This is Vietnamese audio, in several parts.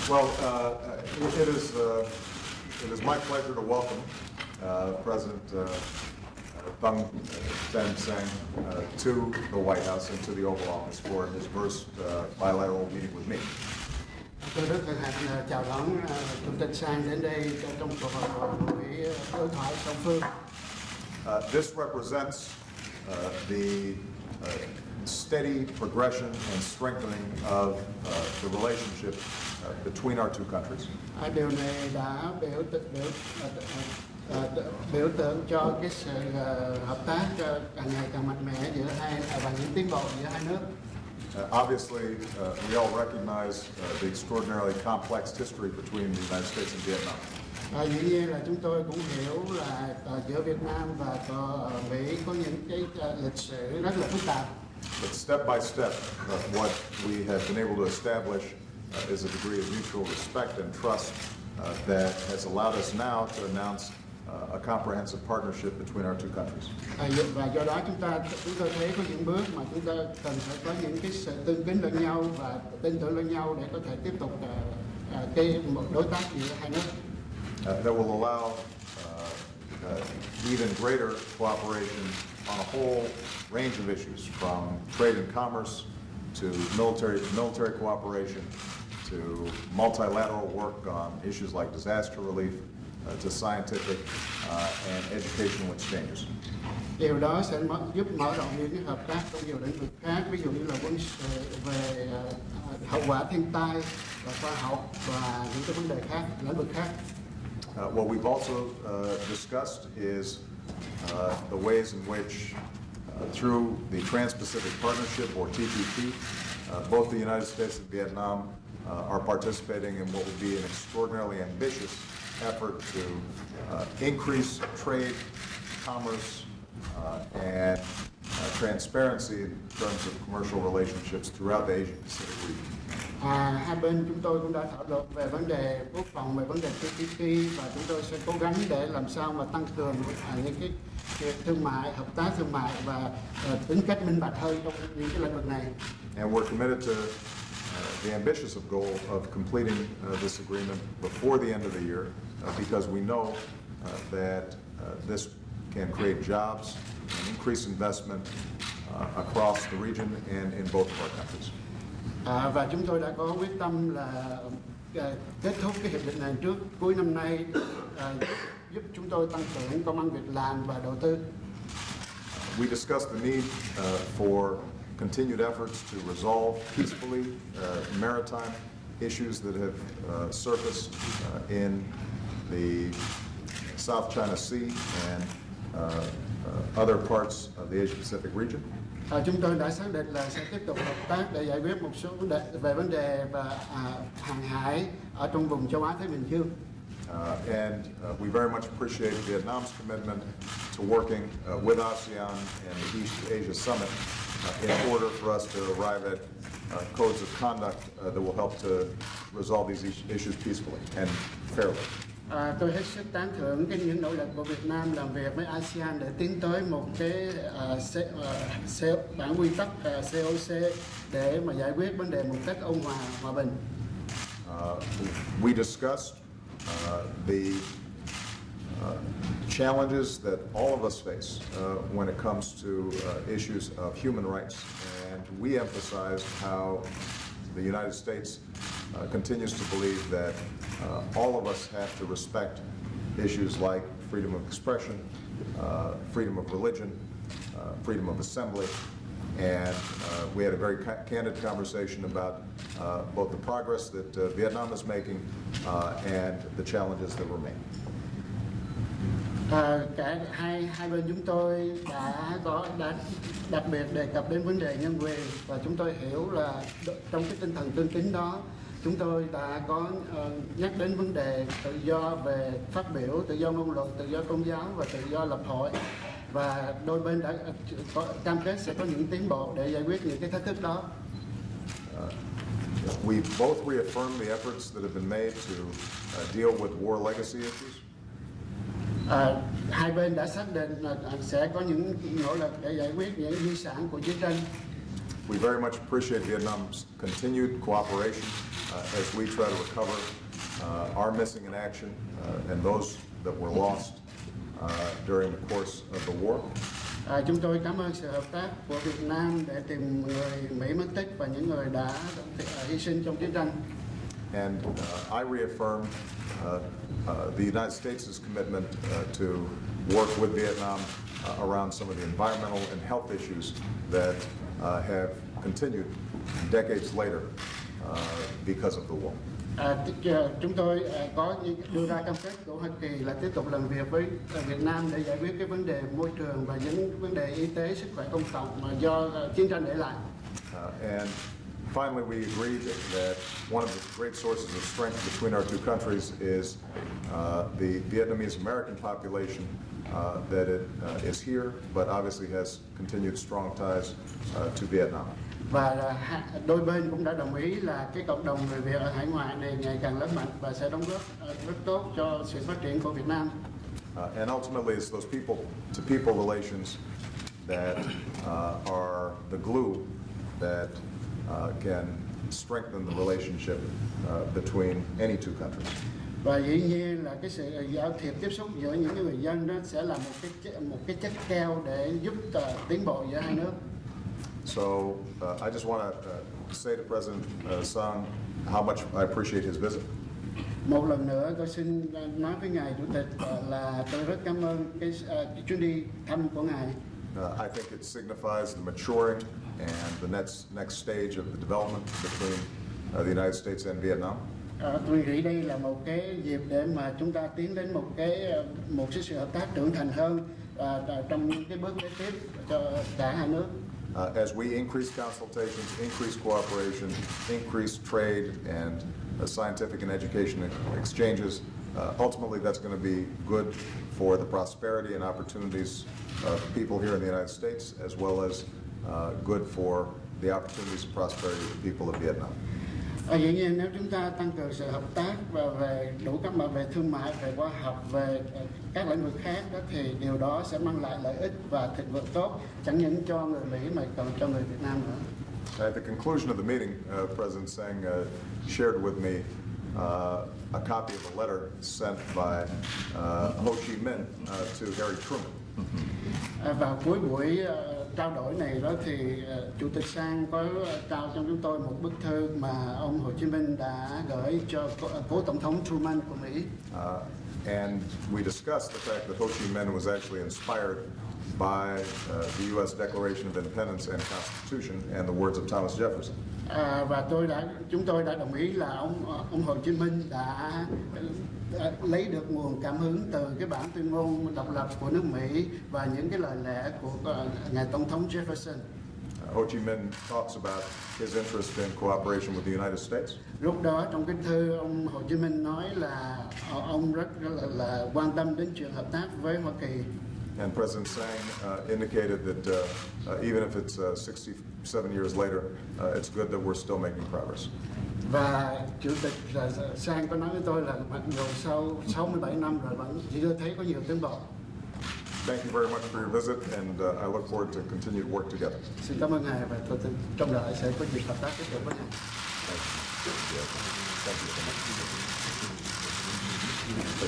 Well, it is my pleasure to welcome President Thung Sen Seng to the White House and to the Oval Office for his first bilateral meeting with me. Tôi rất hân hạnh chào đón Chủ tịch Sang đến đây trong cuộc hội đối thoại song phương. This represents the steady progression and strengthening of the relationship between our two countries. Điều này đã biểu tượng cho cái sự hợp tác càng ngày càng mạnh mẽ giữa hai và những tiến bộ giữa hai nước. Obviously, we all recognize the extraordinarily complex history between the United States and Vietnam. Dĩ nhiên là chúng tôi cũng hiểu là giữa Việt Nam và Mỹ có những cái lịch sử rất là phức tạp. But step by step, what we have been able to establish is a degree of mutual respect and trust that has allowed us now to announce a comprehensive partnership between our two countries. Và do đó chúng tôi thấy có những bước mà chúng ta cần phải có những cái sự tương kính lẫn nhau và tin tưởng lẫn nhau để có thể tiếp tục một đối tác giữa hai nước. That will allow even greater cooperation on a whole range of issues, from trade and commerce to military cooperation to multilateral work on issues like disaster relief to scientific and educational exchanges. Điều đó sẽ giúp mở rộng những hợp tác trong nhiều lĩnh vực khác, ví dụ như là quân sự, về hậu quả thiên tai và khoa học và những cái vấn đề khác, lĩnh vực khác. What we've also discussed is the ways in which, through the Trans-Pacific Partnership, or TPP, both the United States and Vietnam are participating in what would be an extraordinarily ambitious effort to increase trade, commerce, and transparency in terms of commercial relationships throughout the Asia-Pacific region. Hai bên chúng tôi cũng đã thảo luận về vấn đề quốc phòng, về vấn đề TPP, và chúng tôi sẽ cố gắng để làm sao mà tăng cường những cái việc thương mại, hợp tác thương mại và tính cách minh bạch hơn trong những cái lĩnh vực này. And we're committed to the ambitious goal of completing this agreement before the end of the year, because we know that this can create jobs and increase investment across the region and in both of our countries. Và chúng tôi đã có quyết tâm là kết thúc cái hiệp định này trước cuối năm nay, giúp chúng tôi tăng trưởng công ăn việc làm và đầu tư. We discussed the need for continued efforts to resolve peacefully maritime issues that have surfaced in the South China Sea and other parts of the Asia-Pacific region. Chúng tôi đã xác định là sẽ tiếp tục hợp tác để giải quyết một số về vấn đề và hàng hải ở trong vùng châu Á Thái Bình Dương. And we very much appreciate Vietnam's commitment to working with ASEAN and the East Asia Summit in order for us to arrive at codes of conduct that will help to resolve these issues peacefully and fairly. Tôi hết sức tán thưởng những nỗ lực của Việt Nam làm việc với ASEAN để tiến tới một cái bản quy tắc COC để mà giải quyết vấn đề một cách ôn hòa, hòa bình. We discussed the challenges that all of us face when it comes to issues of human rights, and we emphasized how the United States continues to believe that all of us have to respect issues like freedom of expression, freedom of religion, freedom of assembly, and we had a very candid conversation about both the progress that Vietnam is making and the challenges that remain. Cả hai bên chúng tôi đã đặc biệt đề cập đến vấn đề nhân quyền, và chúng tôi hiểu là trong cái tinh thần tương kính đó, chúng tôi đã có nhắc đến vấn đề tự do về phát biểu, tự do ngôn luận, tự do tôn giáo và tự do lập hội, và đôi bên đã có cam kết sẽ có những tiến bộ để giải quyết những cái thách thức đó. We both reaffirmed the efforts that have been made to deal with war legacy issues. Hai bên đã xác định là sẽ có những nỗ lực để giải quyết những di sản của chiến tranh. We very much appreciate Vietnam's continued cooperation as we try to recover our missing in action and those that were lost during the course of the war. Chúng tôi cảm ơn sự hợp tác của Việt Nam để tìm người Mỹ mất tích và những người đã hy sinh trong chiến tranh. And I reaffirm the United States' commitment to work with Vietnam around some of the environmental and health issues that have continued decades later because of the war. Chúng tôi có đưa ra cam kết của Hoa Kỳ là tiếp tục làm việc với Việt Nam để giải quyết cái vấn đề môi trường và những vấn đề y tế, sức khỏe công cộng mà do chiến tranh để lại. And finally, we agreed that one of the great sources of strength between our two countries is the Vietnamese American population that it is here, but obviously has continued strong ties to Vietnam. Và đôi bên cũng đã đồng ý là cái cộng đồng người Việt ở hải ngoại này ngày càng lớn mạnh và sẽ đóng góp rất tốt cho sự phát triển của Việt Nam. And ultimately, it's those people-to-people relations that are the glue that can strengthen the relationship between any two countries. Và dĩ nhiên là cái sự giao thiệp tiếp xúc giữa những người dân đó sẽ là một cái chất keo để giúp tiến bộ giữa hai nước. So I just want to say to President Sang how much I appreciate his visit. Một lần nữa tôi xin nói với ngài Chủ tịch là tôi rất cảm ơn cái chuyến đi thăm của ngài. I think it signifies the maturing and the next stage of the development between the United States and Vietnam. Tôi nghĩ đây là một cái dịp để mà chúng ta tiến đến một cái sự hợp tác trưởng thành hơn trong cái bước kế tiếp cho cả hai nước. As we increase consultations, increase cooperation, increase trade and scientific and education exchanges, ultimately that's going to be good for the prosperity and opportunities of people here in the United States, as well as good for the opportunities and prosperity of the people of Vietnam. Dĩ nhiên nếu chúng ta tăng cường sự hợp tác và về đủ các mặt về thương mại, về khoa học, về các lĩnh vực khác đó thì điều đó sẽ mang lại lợi ích và thịnh vượng tốt chẳng những cho người Mỹ mà còn cho người Việt Nam nữa. At the conclusion of the meeting, President Sang shared with me a copy of a letter sent by Ho Chi Minh to Harry Truman. Vào cuối buổi trao đổi này đó thì Chủ tịch Sang có trao cho chúng tôi một bức thư mà ông Hồ Chí Minh đã gửi cho cố tổng thống Truman của Mỹ. And we discussed the fact that Ho Chi Minh was actually inspired by the U.S. Declaration of Independence and Constitution and the words of Thomas Jefferson. Và chúng tôi đã đồng ý là ông Hồ Chí Minh đã lấy được nguồn cảm hứng từ cái bản tuyên ngôn độc lập của nước Mỹ và những cái lời lẽ của ngài tổng thống Jefferson. Ho Chi Minh talks about his interest in cooperation with the United States. Lúc đó trong cái thư ông Hồ Chí Minh nói là ông rất là quan tâm đến chuyện hợp tác với Hoa Kỳ. And President Sang indicated that even if it's 67 years later, it's good that we're still making progress. Và Chủ tịch Sang có nói với tôi là mặc dù sau 67 năm rồi vẫn chỉ thấy có nhiều tiến bộ. Thank you very much for your visit, and I look forward to continue to work together. Xin cảm ơn ngài và tôi trông đợi sẽ có dịp hợp tác tiếp tục với ngài. Thank you.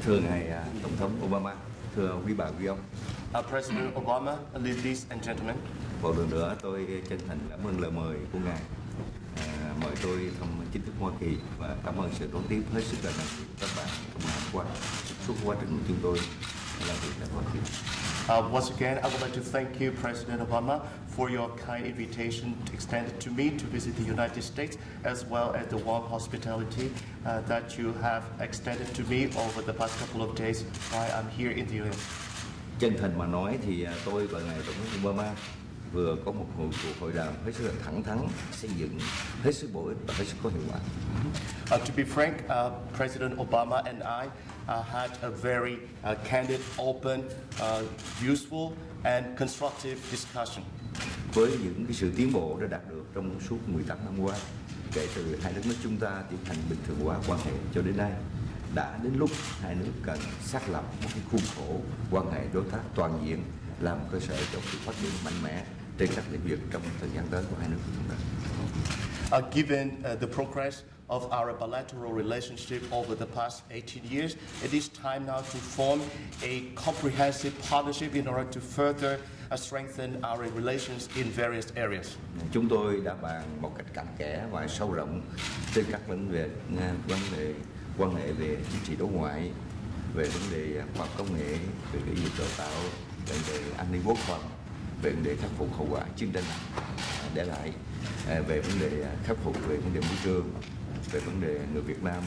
Thưa ngài Tổng thống Obama, thưa quý bà quý ông. President Obama, ladies and gentlemen. Một lần nữa tôi chân thành cảm ơn lời mời của ngài mời tôi thăm chính thức Hoa Kỳ và cảm ơn sự đón tiếp hết sức là nồng nhiệt của các bạn trong năm qua suốt quá trình chúng tôi làm việc tại Hoa Kỳ. Once again, I would like to thank you, President Obama, for your kind invitation extended to me to visit the United States, as well as the warm hospitality that you have extended to me over the past couple of days while I'm here in the US. Chân thành mà nói thì tôi và ngài Tổng thống Obama vừa có một cuộc hội đàm hết sức là thẳng thắn, xây dựng, hết sức bổ ích và hết sức có hiệu quả. To be frank, President Obama and I had a very candid, open, useful and constructive discussion. Với những cái sự tiến bộ đã đạt được trong suốt 18 năm qua, kể từ hai đất nước chúng ta tiến hành bình thường hóa quan hệ cho đến nay, đã đến lúc hai nước cần xác lập một cái khuôn khổ quan hệ đối tác toàn diện làm cơ sở cho sự phát triển mạnh mẽ trên các lĩnh vực trong thời gian tới của hai nước chúng ta. Given the progress of our bilateral relationship over the past 18 years, it is time now to form a comprehensive partnership in order to further strengthen our relations in various areas. Chúng tôi đã bàn một cách cặn kẽ và sâu rộng trên các lĩnh vực quan hệ về chính trị đối ngoại, về vấn đề khoa học công nghệ, về lĩnh vực đào tạo, vấn đề an ninh quốc phòng, về vấn đề khắc phục hậu quả chiến tranh để lại, về vấn đề khắc phục về vấn đề môi trường, về vấn đề người Việt Nam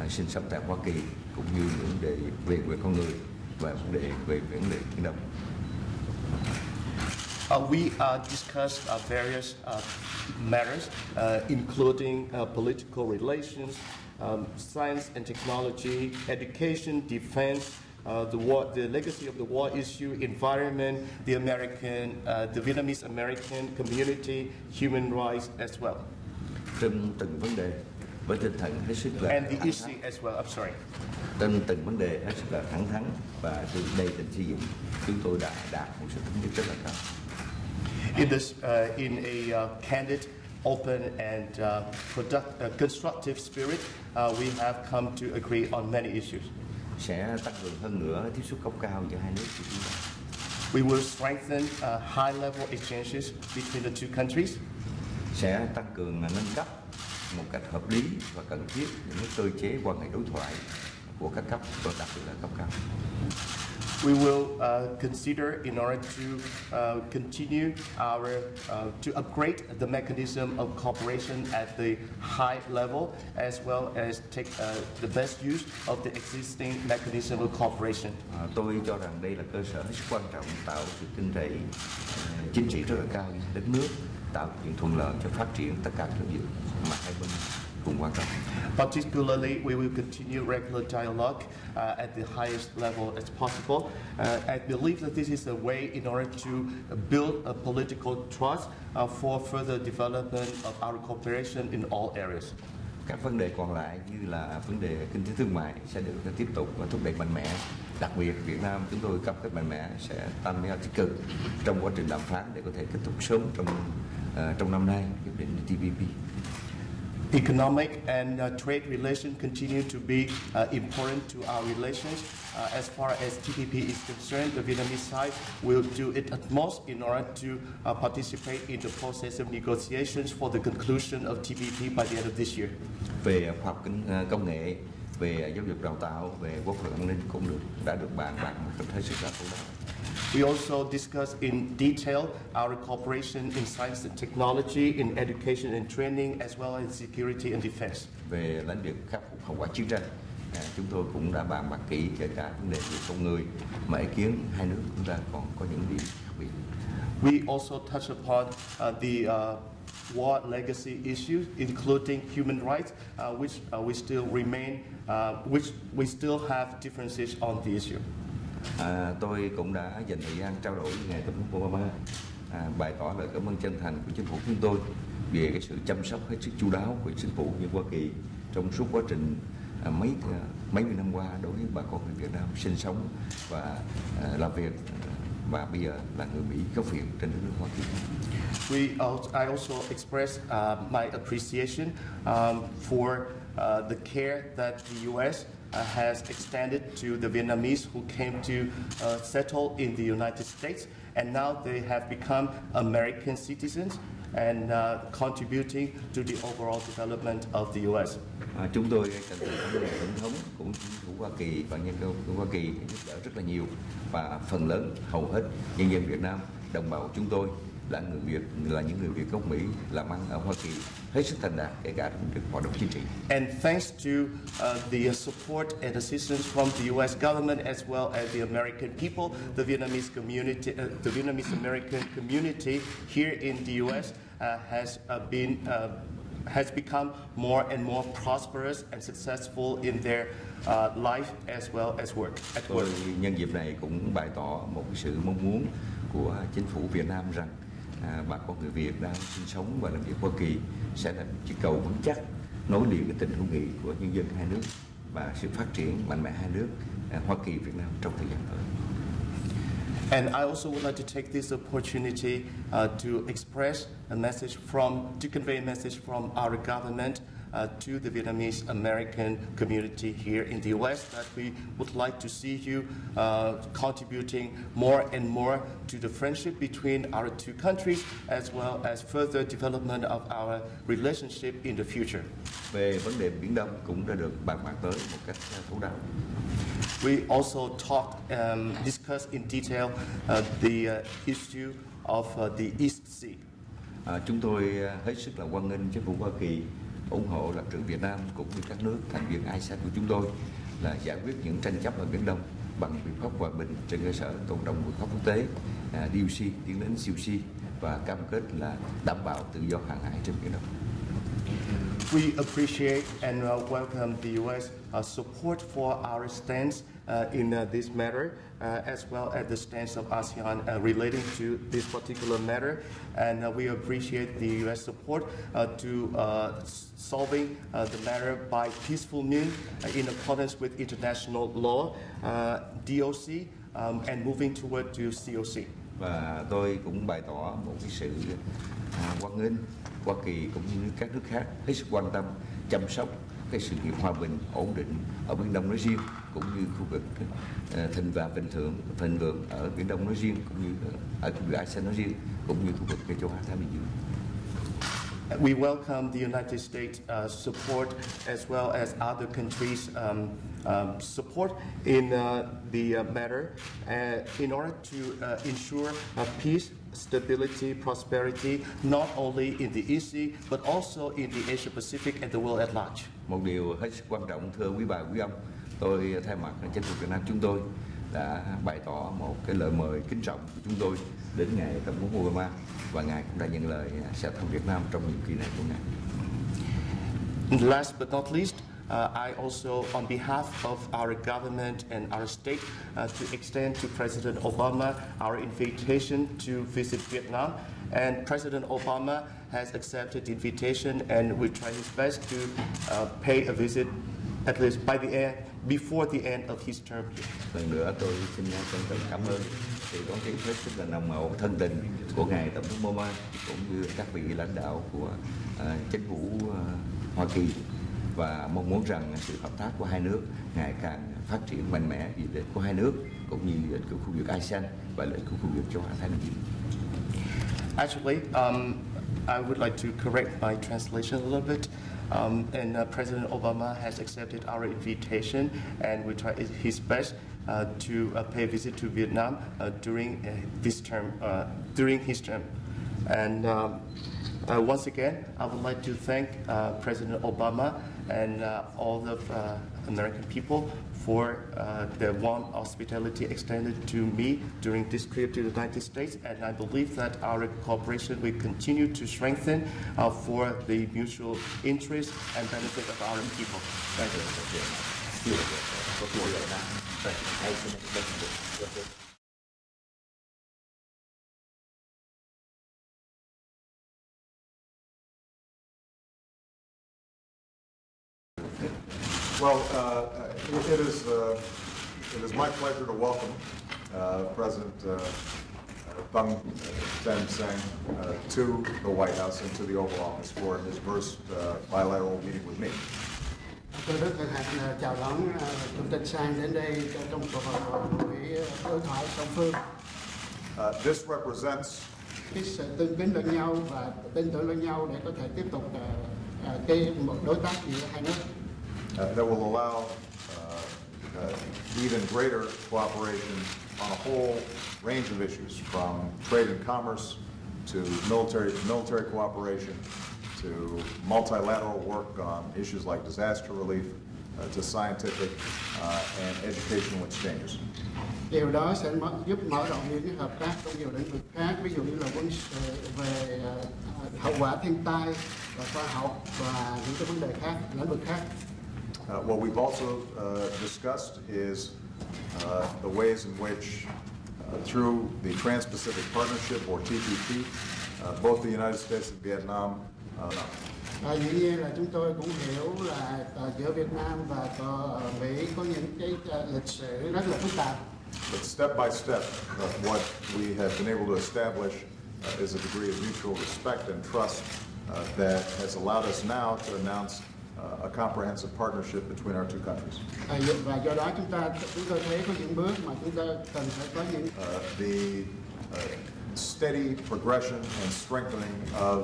sinh sống tại Hoa Kỳ, cũng như những vấn đề về quyền con người và vấn đề về vấn đề biển Đông. We discussed various matters, including political relations, science and technology, education, defense, the legacy of the war issue, environment, the Vietnamese American community, human rights as well. Trên từng vấn đề với tinh thần hết sức là And the issue as well. I'm sorry. trên từng vấn đề hết sức là thẳng thắn và sự đầy tình xây dựng, chúng tôi đã đạt một sự thống nhất rất là cao. In a candid, open and constructive spirit, we have come to agree on many issues. Sẽ tăng cường hơn nữa tiếp xúc cấp cao giữa hai nước của chúng ta. We will strengthen high-level exchanges between the two countries. Sẽ tăng cường nâng cấp một cách hợp lý và cần thiết những cơ chế quan hệ đối thoại của các cấp, và đặc biệt là cấp cao. We will consider in order to continue to upgrade the mechanism of cooperation at the high level, as well as take the best use of the existing mechanism of cooperation. Tôi cho rằng đây là cơ sở hết sức quan trọng, tạo sự tin cậy chính trị rất là cao cho đất nước, tạo điều kiện thuận lợi cho phát triển tất cả các lĩnh vực mà hai bên cùng quan tâm. Particularly, we will continue regular dialogue at the highest level as possible. I believe that this is a way in order to build a political trust for further development of our cooperation in all areas. Các vấn đề còn lại như là vấn đề kinh tế thương mại sẽ được tiếp tục và thúc đẩy mạnh mẽ. Đặc biệt Việt Nam chúng tôi cam kết mạnh mẽ sẽ tham gia tích cực trong quá trình đàm phán để có thể kết thúc sớm trong năm nay hiệp định TPP. Economic and trade relations continue to be important to our relations. As far as TPP is concerned, the Vietnamese side will do its utmost in order to participate in the process of negotiations for the conclusion of TPP by the end of this year. Về khoa học công nghệ, về giáo dục đào tạo, về quốc phòng an ninh cũng đã được bàn bạc một cách hết sức là thấu đáo. We also discussed in detail our cooperation in science and technology, in education and training, as well as security and defense. Về lĩnh vực khắc phục hậu quả chiến tranh, chúng tôi cũng đã bàn bạc kỹ kể cả vấn đề về con người mà ý kiến hai nước chúng ta còn có những điểm khác biệt. We also touch upon the war legacy issues, including human rights, which we still have differences on the issue. Tôi cũng đã dành thời gian trao đổi với ngài Tổng thống Obama, bày tỏ lời cảm ơn chân thành của chính phủ chúng tôi về cái sự chăm sóc hết sức chu đáo của chính phủ như Hoa Kỳ trong suốt quá trình mấy mươi năm qua đối với bà con người Việt Nam sinh sống và làm việc và bây giờ là người Mỹ gốc Việt trên đất nước Hoa Kỳ. I also express my appreciation for the care that the U.S. Has extended to the Vietnamese who came to settle in the United States, and now they have become American citizens and contributing to the overall development of the U.S. Chúng tôi cần cảm ơn Tổng thống cũng chính phủ Hoa Kỳ và nhân dân Hoa Kỳ giúp đỡ rất là nhiều, và phần lớn hầu hết nhân dân Việt Nam, đồng bào chúng tôi là những người Việt gốc Mỹ làm ăn ở Hoa Kỳ hết sức thành đạt kể cả trong hoạt động chính trị. And thanks to the support and assistance from the U.S. government as well as the American people, the Vietnamese community, the Vietnamese American community here in the U.S. Has become more and more prosperous and successful in their life as well as work. Tôi nhân dịp này cũng bày tỏ một sự mong muốn của chính phủ Việt Nam rằng bà con người Việt đang sinh sống và làm việc Hoa Kỳ sẽ là chiếc cầu vững chắc nối liền cái tình hữu nghị của nhân dân hai nước và sự phát triển mạnh mẽ hai nước Hoa Kỳ Việt Nam trong thời gian tới. And I also would like to take this opportunity to express a message to convey a message from our government to the Vietnamese American community here in the U.S. that we would like to see you contributing more and more to the friendship between our two countries, as well as further development of our relationship in the future. Về vấn đề Biển Đông cũng đã được bàn bạc tới một cách thấu đáo. We also discussed in detail the issue of the East Sea. Chúng tôi hết sức là hoan nghênh chính phủ Hoa Kỳ ủng hộ lập trường Việt Nam cũng như các nước thành viên ASEAN của chúng tôi là giải quyết những tranh chấp ở Biển Đông bằng biện pháp hòa bình trên cơ sở tôn trọng luật pháp quốc tế, DOC tiến đến COC và cam kết là đảm bảo tự do hàng hải trên Biển Đông. We appreciate and welcome the U.S. Support for our stance in this matter, as well as the stance of ASEAN relating to this particular matter. And we appreciate the U.S. support to solving the matter by peaceful means in accordance with international law, DOC, and moving toward to COC. Và tôi cũng bày tỏ một cái sự hoan nghênh Hoa Kỳ cũng như các nước khác hết sức quan tâm chăm sóc cái sự nghiệp hòa bình ổn định ở Biển Đông nói riêng cũng như khu vực thịnh vượng ở Biển Đông nói riêng cũng như ở khu vực ASEAN nói riêng cũng như khu vực châu Á Thái Bình Dương. We welcome the United States support as well as other countries' support in the matter in order to ensure peace, stability, prosperity, not only in the East Sea but also in the Asia Pacific and the world at large. Một điều hết sức quan trọng thưa quý bà quý ông, tôi thay mặt chính phủ Việt Nam chúng tôi đã bày tỏ một cái lời mời kính trọng của chúng tôi đến ngài Tổng thống Obama và ngài cũng đã nhận lời sẽ thăm Việt Nam trong nhiệm kỳ này của ngài. Last but not least, I also, on behalf of our government and our state, to extend to President Obama our invitation to visit Vietnam. And President Obama has accepted the invitation and will try his best to pay a visit at least before the end of his term here. Lần nữa tôi xin trân trọng cảm ơn sự đón tiếp hết sức là nồng hậu thân tình của ngài Tổng thống Obama cũng như các vị lãnh đạo của chính phủ Hoa Kỳ và mong muốn rằng sự hợp tác của hai nước ngày càng phát triển mạnh mẽ vì lợi ích của hai nước cũng như lợi ích của khu vực ASEAN và lợi ích của khu vực châu Á Thái Bình Dương. Actually, I would like to correct my translation a little bit. And President Obama has accepted our invitation and will try his best to pay a visit to Vietnam during his term. And once again, I would like to thank President Obama and all the American people for the warm hospitality extended to me during this trip to the United States, and I believe that our cooperation will continue to strengthen for the mutual interest and benefit of our people. Thank you. Well, it is my pleasure to welcome President Pham Thanh Sang to the White House and to the Oval Office for his first bilateral meeting with me. Tôi rất hân hạnh chào đón Chủ tịch Sang đến đây trong cuộc hội đối thoại song phương. This represents Cái sự tương kính lẫn nhau và tin tưởng lẫn nhau để có thể tiếp tục một đối tác giữa hai nước. that will allow even greater cooperation on a whole range of issues, from trade and commerce to military cooperation to multilateral work on issues like disaster relief to scientific and educational exchanges. Điều đó sẽ giúp mở rộng những hợp tác trong nhiều lĩnh vực khác, ví dụ như là quân sự, về hậu quả thiên tai và khoa học và những cái vấn đề khác, lĩnh vực khác. What we've also discussed is the ways in which, through the Trans-Pacific Partnership or TPP, both the United States and Vietnam. Dĩ nhiên là chúng tôi cũng hiểu là giữa Việt Nam và Mỹ có những cái lịch sử rất là phức tạp. But step by step, what we have been able to establish is a degree of mutual respect and trust that has allowed us now to announce a comprehensive partnership between our two countries. Và do đó chúng tôi thấy có những bước mà chúng ta cần phải có những Steady progression and strengthening of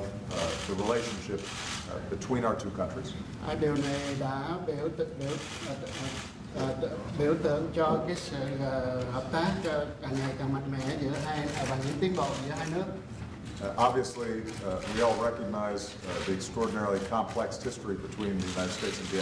the relationship between our two countries. điều này đã biểu tượng cho cái sự hợp tác càng ngày càng mạnh mẽ giữa hai và những tiến bộ giữa hai nước. Obviously, we all recognize the extraordinarily complex history between the United States and Vietnam.